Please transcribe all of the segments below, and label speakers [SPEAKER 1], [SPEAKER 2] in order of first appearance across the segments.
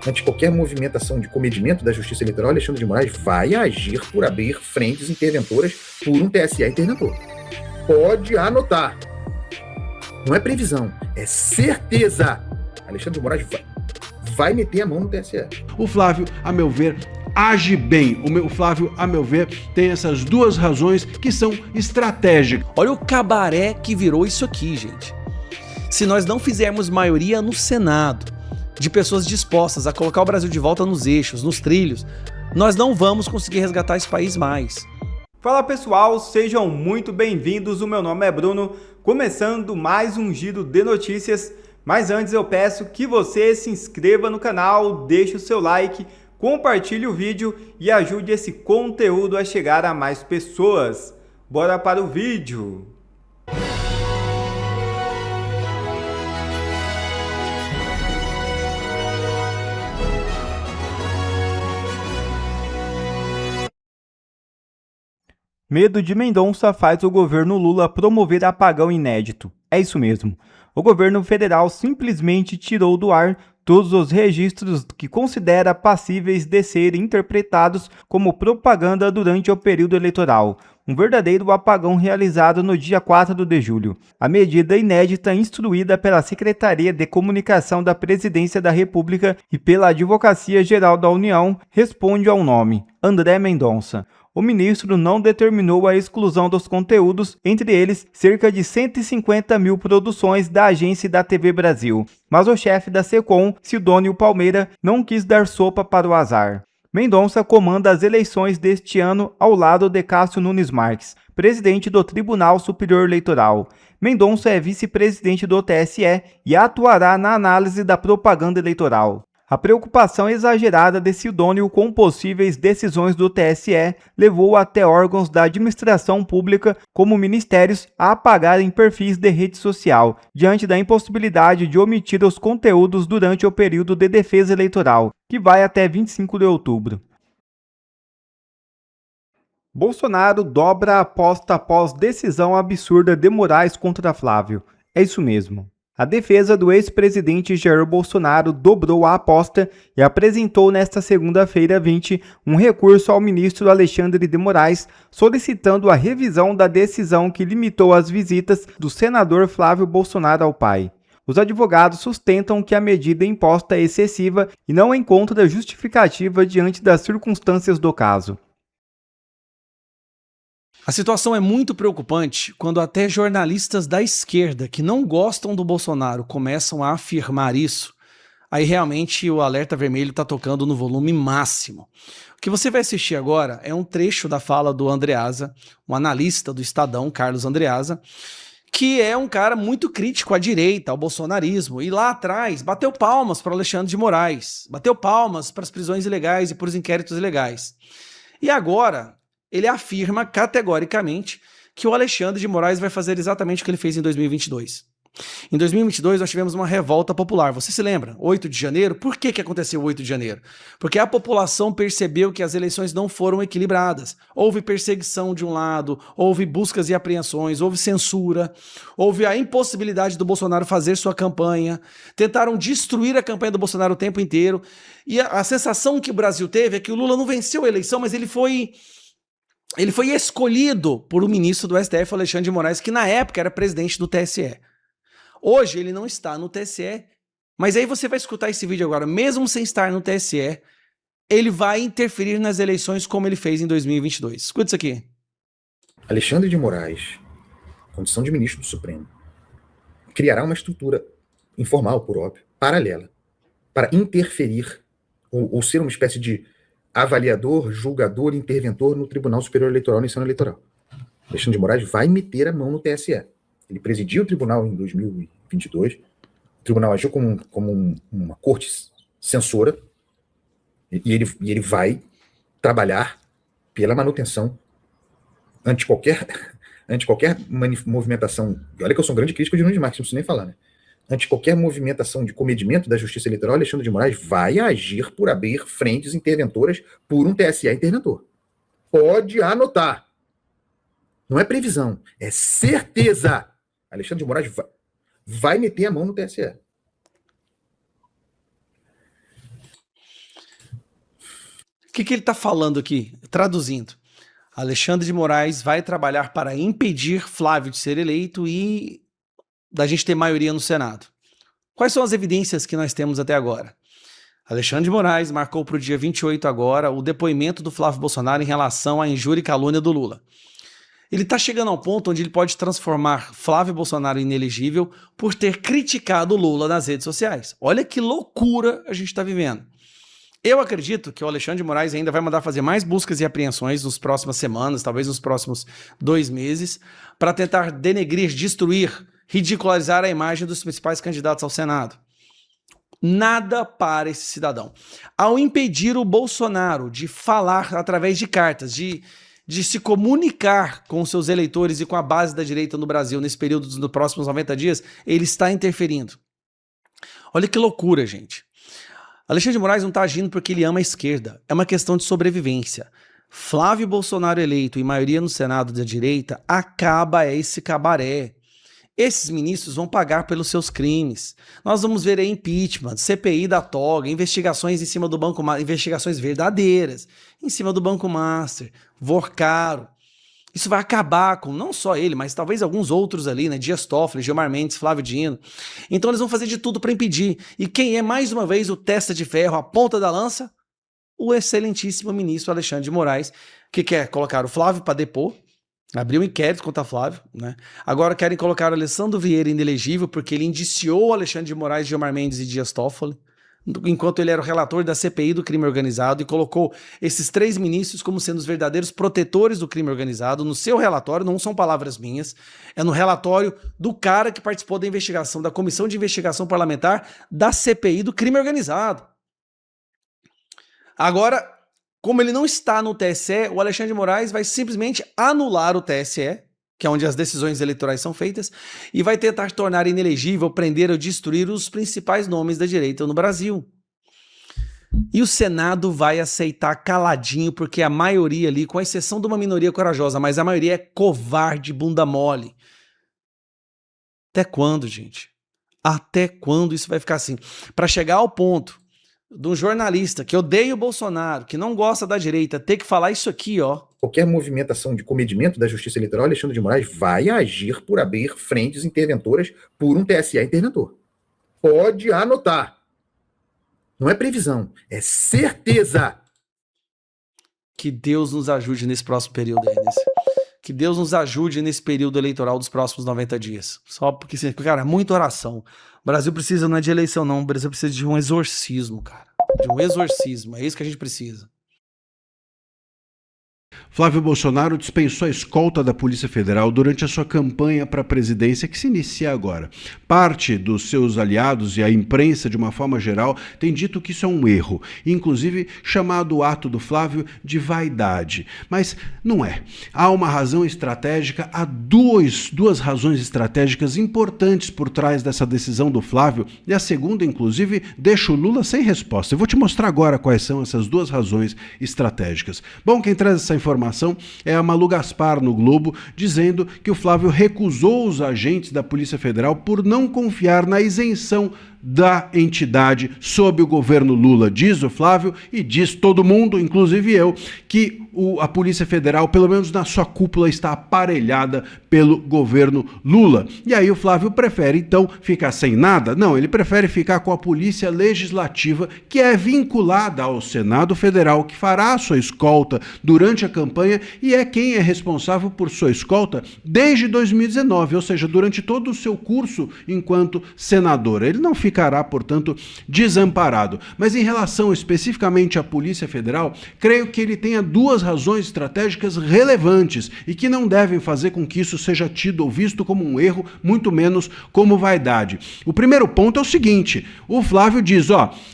[SPEAKER 1] ante qualquer movimentação de comedimento da Justiça Eleitoral, Alexandre de Moraes vai agir por abrir frentes interventoras por um TSE interventor. Pode anotar. Não é previsão, é certeza. Alexandre de Moraes vai meter a mão no TSE.
[SPEAKER 2] O Flávio, a meu ver, age bem. O Flávio, a meu ver, tem essas duas razões que são estratégicas.
[SPEAKER 3] Olha o cabaré que virou isso aqui, gente. Se nós não fizermos maioria no Senado, de pessoas dispostas a colocar o Brasil de volta nos eixos, nos trilhos, nós não vamos conseguir resgatar esse país mais.
[SPEAKER 4] Fala pessoal, sejam muito bem-vindos, o meu nome é Bruno, começando mais um giro de notícias, mas antes eu peço que você se inscreva no canal, deixe o seu like, compartilhe o vídeo e ajude esse conteúdo a chegar a mais pessoas. Bora para o vídeo! Medo de Mendonça faz o governo Lula promover apagão inédito. É isso mesmo. O governo federal simplesmente tirou do ar todos os registros que considera passíveis de serem interpretados como propaganda durante o período eleitoral. Um verdadeiro apagão realizado no dia 4 de julho. A medida inédita instruída pela Secretaria de Comunicação da Presidência da República e pela Advocacia Geral da União responde ao nome, André Mendonça. O ministro não determinou a exclusão dos conteúdos, entre eles cerca de 150 mil produções da agência e da TV Brasil. Mas o chefe da SECOM, Sidônio Palmeira, não quis dar sopa para o azar. Mendonça comanda as eleições deste ano ao lado de Cássio Nunes Marques, presidente do Tribunal Superior Eleitoral. Mendonça é vice-presidente do TSE e atuará na análise da propaganda eleitoral. A preocupação exagerada de Sidônio com possíveis decisões do TSE levou até órgãos da administração pública, como ministérios, a apagarem perfis de rede social, diante da impossibilidade de omitir os conteúdos durante o período de defesa eleitoral, que vai até 25 de outubro. Bolsonaro dobra a aposta após decisão absurda de Moraes contra Flávio. É isso mesmo. A defesa do ex-presidente Jair Bolsonaro dobrou a aposta e apresentou nesta segunda-feira 20 um recurso ao ministro Alexandre de Moraes, solicitando a revisão da decisão que limitou as visitas do senador Flávio Bolsonaro ao pai. Os advogados sustentam que a medida imposta é excessiva e não encontra justificativa diante das circunstâncias do caso.
[SPEAKER 3] A situação é muito preocupante quando até jornalistas da esquerda que não gostam do Bolsonaro começam a afirmar isso. Aí realmente o alerta vermelho está tocando no volume máximo. O que você vai assistir agora é um trecho da fala do Andreasa, um analista do Estadão, Carlos Andreasa, que é um cara muito crítico à direita, ao bolsonarismo, e lá atrás bateu palmas para Alexandre de Moraes, bateu palmas para as prisões ilegais e para os inquéritos ilegais. E agora ele afirma categoricamente que o Alexandre de Moraes vai fazer exatamente o que ele fez em 2022. Em 2022 nós tivemos uma revolta popular, você se lembra? 8 de janeiro, por que aconteceu o 8 de janeiro? Porque a população percebeu que as eleições não foram equilibradas. Houve perseguição de um lado, houve buscas e apreensões, houve censura, houve a impossibilidade do Bolsonaro fazer sua campanha, tentaram destruir a campanha do Bolsonaro o tempo inteiro, e a sensação que o Brasil teve é que o Lula não venceu a eleição, mas ele foi escolhido por um ministro do STF, Alexandre de Moraes, que na época era presidente do TSE. Hoje ele não está no TSE, mas aí você vai escutar esse vídeo agora, mesmo sem estar no TSE, ele vai interferir nas eleições como ele fez em 2022. Escuta isso aqui.
[SPEAKER 1] Alexandre de Moraes, condição de ministro do Supremo, criará uma estrutura informal, por óbvio, paralela, para interferir ou ser uma espécie de avaliador, julgador, interventor no Tribunal Superior Eleitoral nesse ano eleitoral. Alexandre de Moraes vai meter a mão no TSE. Ele presidiu o tribunal em 2022, o tribunal agiu como uma corte censora, e ele vai trabalhar pela manutenção ante qualquer movimentação. E olha que eu sou um grande crítico de Nunes Marques, não preciso nem falar, né? Ante qualquer movimentação de comedimento da Justiça Eleitoral, Alexandre de Moraes vai agir por abrir frentes interventoras por um TSE interventor. Pode anotar. Não é previsão, é certeza. Alexandre de Moraes vai meter a mão no TSE.
[SPEAKER 3] que ele está falando aqui? Traduzindo. Alexandre de Moraes vai trabalhar para impedir Flávio de ser eleito e da gente ter maioria no Senado. Quais são as evidências que nós temos até agora? Alexandre de Moraes marcou para o dia 28 agora o depoimento do Flávio Bolsonaro em relação à injúria e calúnia do Lula. Ele está chegando ao ponto onde ele pode transformar Flávio Bolsonaro em inelegível por ter criticado o Lula nas redes sociais. Olha que loucura a gente está vivendo. Eu acredito que o Alexandre de Moraes ainda vai mandar fazer mais buscas e apreensões nas próximas semanas, talvez nos próximos 2 meses, para tentar denegrir, destruir, ridicularizar a imagem dos principais candidatos ao Senado. Nada para esse cidadão. Ao impedir o Bolsonaro de falar através de cartas, de se comunicar com seus eleitores e com a base da direita no Brasil nesse período dos próximos 90 dias, ele está interferindo. Olha que loucura, gente. Alexandre de Moraes não está agindo porque ele ama a esquerda. É uma questão de sobrevivência. Flávio Bolsonaro eleito e maioria no Senado da direita acaba esse cabaré. Esses ministros vão pagar pelos seus crimes. Nós vamos ver aí impeachment, CPI da toga, investigações em cima do Banco Master, investigações verdadeiras, em cima do Banco Master, Vorcaro. Isso vai acabar com não só ele, mas talvez alguns outros ali, né? Dias Toffoli, Gilmar Mendes, Flávio Dino. Então eles vão fazer de tudo para impedir. E quem é, mais uma vez, o testa de ferro, a ponta da lança? O excelentíssimo ministro Alexandre de Moraes, que quer colocar o Flávio para depor, abriu um inquérito contra Flávio, né? Agora querem colocar o Alessandro Vieira inelegível porque ele indiciou o Alexandre de Moraes, Gilmar Mendes e Dias Toffoli, enquanto ele era o relator da CPI do crime organizado, e colocou esses 3 ministros como sendo os verdadeiros protetores do crime organizado no seu relatório. Não são palavras minhas, é no relatório do cara que participou da investigação, da comissão de investigação parlamentar da CPI do crime organizado. Agora, como ele não está no TSE, o Alexandre de Moraes vai simplesmente anular o TSE, que é onde as decisões eleitorais são feitas, e vai tentar tornar inelegível, prender ou destruir os principais nomes da direita no Brasil. E o Senado vai aceitar caladinho, porque a maioria ali, com exceção de uma minoria corajosa, mas a maioria é covarde, bunda mole. Até quando, gente? Até quando isso vai ficar assim? Para chegar ao ponto de um jornalista que odeia o Bolsonaro, que não gosta da direita, ter que falar isso aqui, ó.
[SPEAKER 1] Qualquer movimentação de comedimento da Justiça Eleitoral, Alexandre de Moraes vai agir por abrir frentes interventoras por um TSE interventor. Pode anotar. Não é previsão, é certeza.
[SPEAKER 3] Que Deus nos ajude nesse próximo período aí. Que Deus nos ajude nesse período eleitoral dos próximos 90 dias. Só porque, cara, é muita oração. O Brasil precisa, não é de eleição não, o Brasil precisa de um exorcismo, cara. De um exorcismo, é isso que a gente precisa.
[SPEAKER 2] Flávio Bolsonaro dispensou a escolta da Polícia Federal durante a sua campanha para a presidência, que se inicia agora. Parte dos seus aliados e a imprensa, de uma forma geral, tem dito que isso é um erro, inclusive chamado o ato do Flávio de vaidade. Mas não é. Há uma razão estratégica, há duas razões estratégicas importantes por trás dessa decisão do Flávio, e a segunda, inclusive, deixa o Lula sem resposta. Eu vou te mostrar agora quais são essas 2 razões estratégicas. Bom, quem traz essa informação é a Malu Gaspar no Globo, dizendo que o Flávio recusou os agentes da Polícia Federal por não confiar na isenção da entidade sob o governo Lula. Diz o Flávio e diz todo mundo, inclusive eu, que a Polícia Federal, pelo menos na sua cúpula, está aparelhada pelo governo Lula. E aí o Flávio prefere, então, ficar sem nada? Não, ele prefere ficar com a Polícia Legislativa, que é vinculada ao Senado Federal, que fará a sua escolta durante a campanha e é quem é responsável por sua escolta desde 2019, ou seja, durante todo o seu curso enquanto senador. Ele não ficará, portanto, desamparado. Mas em relação especificamente à Polícia Federal, creio que ele tenha 2 razões estratégicas relevantes e que não devem fazer com que isso seja tido ou visto como um erro, muito menos como vaidade. O primeiro ponto é o seguinte: o Flávio diz,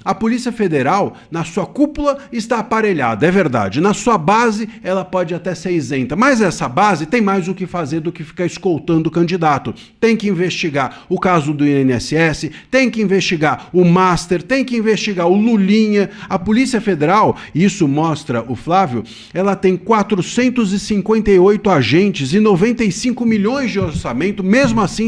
[SPEAKER 2] a Polícia Federal, na sua cúpula, está aparelhada, é verdade. Na sua base, ela pode até ser isenta, mas essa base tem mais o que fazer do que ficar escoltando o candidato. Tem que investigar o caso do INSS, tem que investigar o Master, tem que investigar o Lulinha. A Polícia Federal, isso mostra o Flávio, ela tem 458 agentes e 95 milhões de orçamento, mesmo assim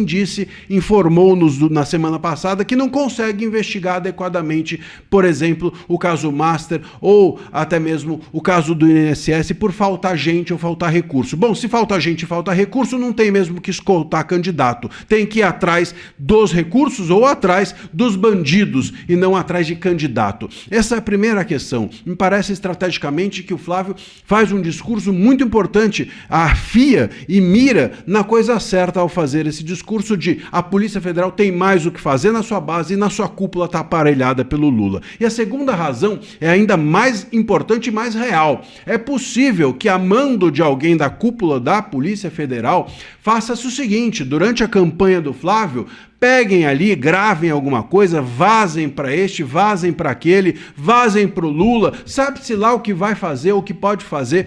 [SPEAKER 2] informou-nos na semana passada que não consegue investigar adequadamente, por exemplo, o caso Master ou até mesmo o caso do INSS por faltar gente ou faltar recurso. Bom, se falta gente e falta recurso, não tem mesmo que escoltar candidato. Tem que ir atrás dos recursos ou atrás dos bandidos e não atrás de candidato. Essa é a primeira questão. Me parece estrategicamente que o Flávio faz um discurso muito importante, afia e mira na coisa certa ao fazer esse discurso de a Polícia Federal tem mais o que fazer na sua base e na sua cúpula está aparelhada pelo Lula. E a segunda razão é ainda mais importante e mais real. É possível que a mando de alguém da cúpula da Polícia Federal faça-se o seguinte: durante a campanha do Flávio, peguem ali, gravem alguma coisa, vazem para este, vazem para aquele, vazem para o Lula, sabe-se lá o que vai fazer, o que pode fazer,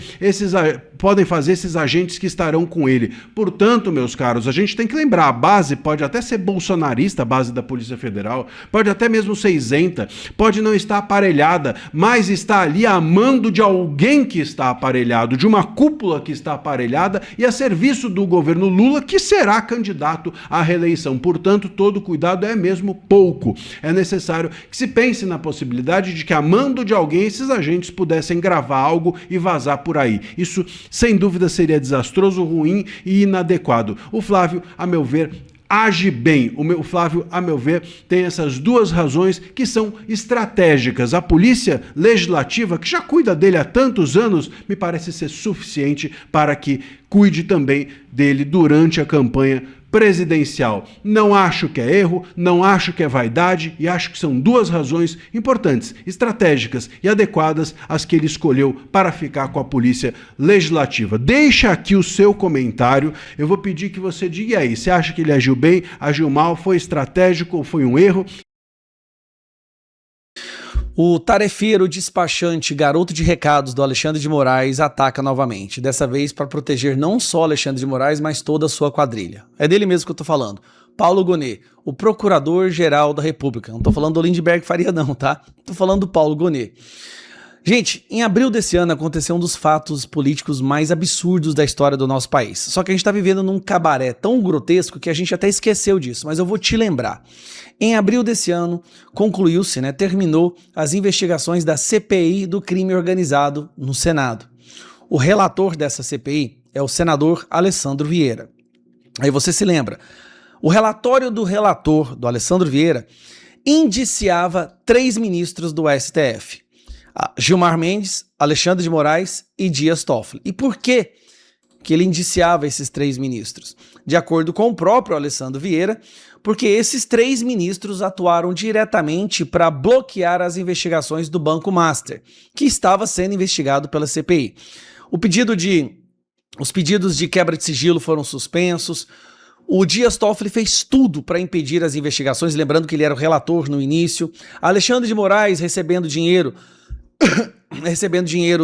[SPEAKER 2] podem fazer esses agentes que estarão com ele. Portanto, meus caros, a gente tem que lembrar, a base pode até ser bolsonarista, a base da Polícia Federal, pode até mesmo ser isenta, pode não estar aparelhada, mas está ali a mando de alguém que está aparelhado, de uma cúpula que está aparelhada e a serviço do governo Lula, que será candidato à reeleição. Portanto, todo cuidado é mesmo pouco. É necessário que se pense na possibilidade de que a mando de alguém esses agentes pudessem gravar algo e vazar por aí. Isso, sem dúvida, seria desastroso, ruim e inadequado. O Flávio, a meu ver, age bem. O Flávio, a meu ver, tem essas duas razões que são estratégicas. A Polícia Legislativa, que já cuida dele há tantos anos, me parece ser suficiente para que cuide também dele durante a campanha presidencial. Não acho que é erro, não acho que é vaidade e acho que são duas razões importantes, estratégicas e adequadas as que ele escolheu para ficar com a Polícia Legislativa. Deixa aqui o seu comentário, eu vou pedir que você diga aí, você acha que ele agiu bem, agiu mal, foi estratégico ou foi um erro?
[SPEAKER 3] O tarefeiro despachante garoto de recados do Alexandre de Moraes ataca novamente, dessa vez para proteger não só Alexandre de Moraes, mas toda a sua quadrilha. É dele mesmo que eu tô falando. Paulo Gonet, o procurador-geral da República. Não tô falando do Lindbergh Faria não, tá? Tô falando do Paulo Gonet. Gente, em abril desse ano aconteceu um dos fatos políticos mais absurdos da história do nosso país. Só que a gente tá vivendo num cabaré tão grotesco que a gente até esqueceu disso, mas eu vou te lembrar. Em abril desse ano, concluiu-se, terminou as investigações da CPI do crime organizado no Senado. O relator dessa CPI é o senador Alessandro Vieira. Aí você se lembra, o relatório do relator, do Alessandro Vieira, indiciava 3 ministros do STF. Gilmar Mendes, Alexandre de Moraes e Dias Toffoli. E por que ele indiciava esses 3 ministros? De acordo com o próprio Alessandro Vieira, porque esses 3 ministros atuaram diretamente para bloquear as investigações do Banco Master, que estava sendo investigado pela CPI. Os pedidos de quebra de sigilo foram suspensos. O Dias Toffoli fez tudo para impedir as investigações, lembrando que ele era o relator no início. Alexandre de Moraes recebendo dinheiro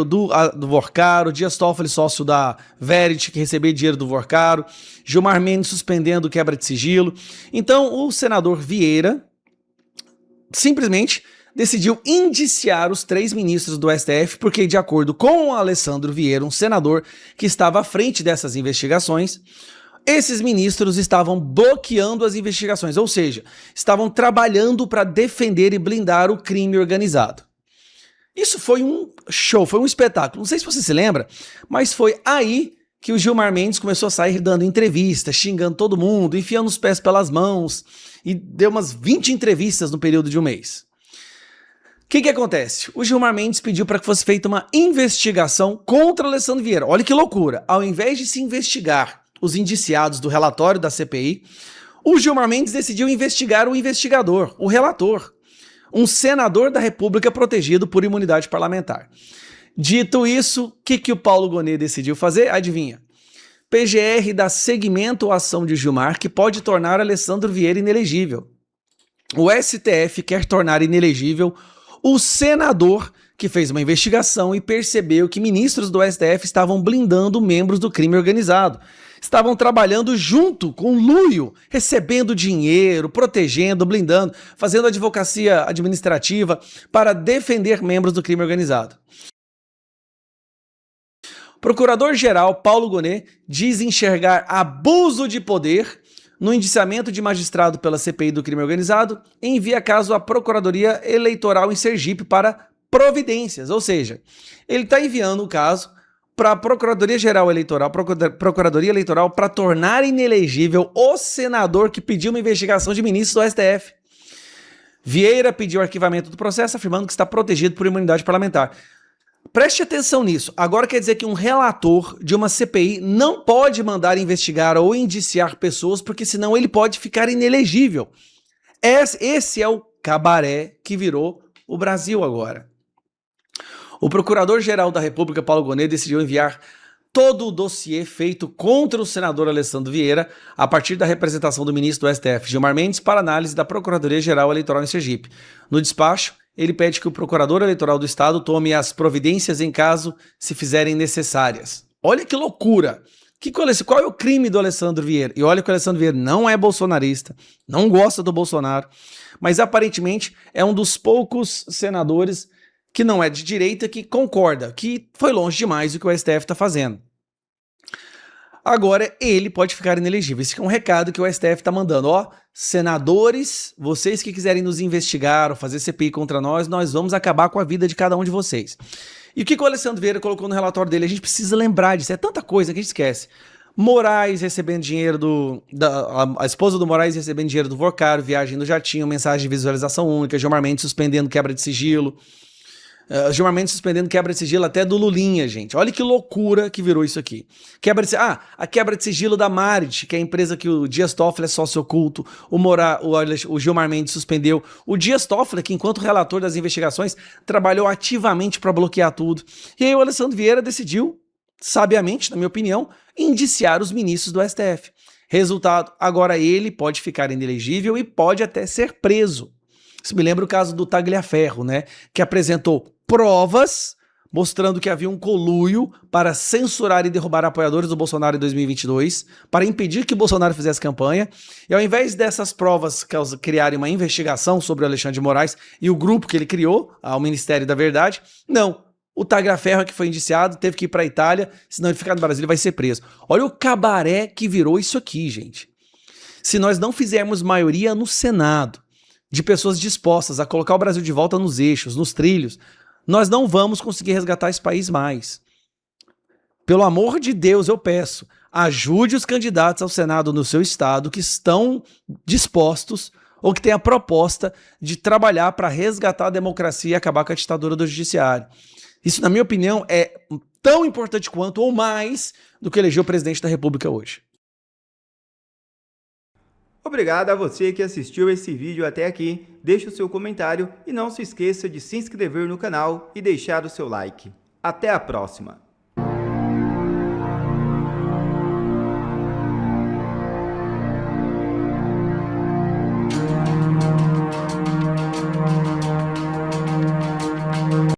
[SPEAKER 3] do Vorcaro, Dias Toffoli, sócio da Verity, que recebia dinheiro do Vorcaro, Gilmar Mendes suspendendo quebra de sigilo. Então, o senador Vieira simplesmente decidiu indiciar os 3 ministros do STF, porque, de acordo com o Alessandro Vieira, um senador que estava à frente dessas investigações, esses ministros estavam bloqueando as investigações, ou seja, estavam trabalhando para defender e blindar o crime organizado. Isso foi um show, foi um espetáculo. Não sei se você se lembra, mas foi aí que o Gilmar Mendes começou a sair dando entrevistas, xingando todo mundo, enfiando os pés pelas mãos, e deu umas 20 entrevistas no período de um mês. O que acontece? O Gilmar Mendes pediu para que fosse feita uma investigação contra o Alessandro Vieira. Olha que loucura! Ao invés de se investigar os indiciados do relatório da CPI, o Gilmar Mendes decidiu investigar o investigador, o relator. Um senador da República protegido por imunidade parlamentar. Dito isso, o que o Paulo Gonet decidiu fazer? Adivinha? PGR dá seguimento à ação de Gilmar, que pode tornar Alessandro Vieira inelegível. O STF quer tornar inelegível o senador que fez uma investigação e percebeu que ministros do STF estavam blindando membros do crime organizado. estavam trabalhando junto com Luio, recebendo dinheiro, protegendo, blindando, fazendo advocacia administrativa para defender membros do crime organizado. Procurador-Geral Paulo Gonet diz enxergar abuso de poder no indiciamento de magistrado pela CPI do crime organizado e envia caso à Procuradoria Eleitoral em Sergipe para providências, ou seja, ele está enviando o caso para a Procuradoria-Geral Eleitoral, Procuradoria Eleitoral, para tornar inelegível o senador que pediu uma investigação de ministros do STF. Vieira pediu arquivamento do processo, afirmando que está protegido por imunidade parlamentar. Preste atenção nisso. Agora quer dizer que um relator de uma CPI não pode mandar investigar ou indiciar pessoas, porque senão ele pode ficar inelegível. Esse é o cabaré que virou o Brasil agora. O Procurador-Geral da República, Paulo Gonet, decidiu enviar todo o dossiê feito contra o senador Alessandro Vieira, a partir da representação do ministro do STF, Gilmar Mendes, para análise da Procuradoria-Geral Eleitoral em Sergipe. No despacho, ele pede que o Procurador Eleitoral do Estado tome as providências em caso se fizerem necessárias. Olha que loucura! Qual é o crime do Alessandro Vieira? E olha que o Alessandro Vieira não é bolsonarista, não gosta do Bolsonaro, mas aparentemente é um dos poucos senadores que não é de direita que concorda que foi longe demais o que o STF está fazendo. Agora ele pode ficar inelegível. Esse é um recado que o STF está mandando. Ó, senadores, vocês que quiserem nos investigar ou fazer CPI contra nós vamos acabar com a vida de cada um de vocês. E o que o Alessandro Vieira colocou no relatório dele? A gente precisa lembrar disso. É tanta coisa que a gente esquece. Moraes recebendo dinheiro a esposa do Moraes recebendo dinheiro do Vorcaro, viagem no jatinho, mensagem de visualização única, Gilmar Mendes suspendendo quebra de sigilo. Gilmar Mendes suspendendo quebra de sigilo até do Lulinha, gente. Olha que loucura que virou isso aqui. A quebra de sigilo da Marit, que é a empresa que o Dias Toffoli é sócio oculto. O Gilmar Mendes suspendeu. O Dias Toffoli, que enquanto relator das investigações, trabalhou ativamente para bloquear tudo. E aí o Alessandro Vieira decidiu, sabiamente, na minha opinião, indiciar os ministros do STF. Resultado, agora ele pode ficar inelegível e pode até ser preso. Isso me lembra o caso do Tagliaferro, né? Que apresentou provas mostrando que havia um conluio para censurar e derrubar apoiadores do Bolsonaro em 2022, para impedir que o Bolsonaro fizesse campanha. E ao invés dessas provas criarem uma investigação sobre o Alexandre de Moraes e o grupo que ele criou, ao Ministério da Verdade, não. O Tagliaferro, que foi indiciado, teve que ir para a Itália, senão ele ficar no Brasil, ele vai ser preso. Olha o cabaré que virou isso aqui, gente. Se nós não fizermos maioria no Senado, de pessoas dispostas a colocar o Brasil de volta nos eixos, nos trilhos, nós não vamos conseguir resgatar esse país mais. Pelo amor de Deus, eu peço, ajude os candidatos ao Senado no seu estado que estão dispostos ou que têm a proposta de trabalhar para resgatar a democracia e acabar com a ditadura do judiciário. Isso, na minha opinião, é tão importante quanto ou mais do que eleger o presidente da República hoje.
[SPEAKER 4] Obrigado a você que assistiu esse vídeo até aqui. Deixe o seu comentário e não se esqueça de se inscrever no canal e deixar o seu like. Até a próxima!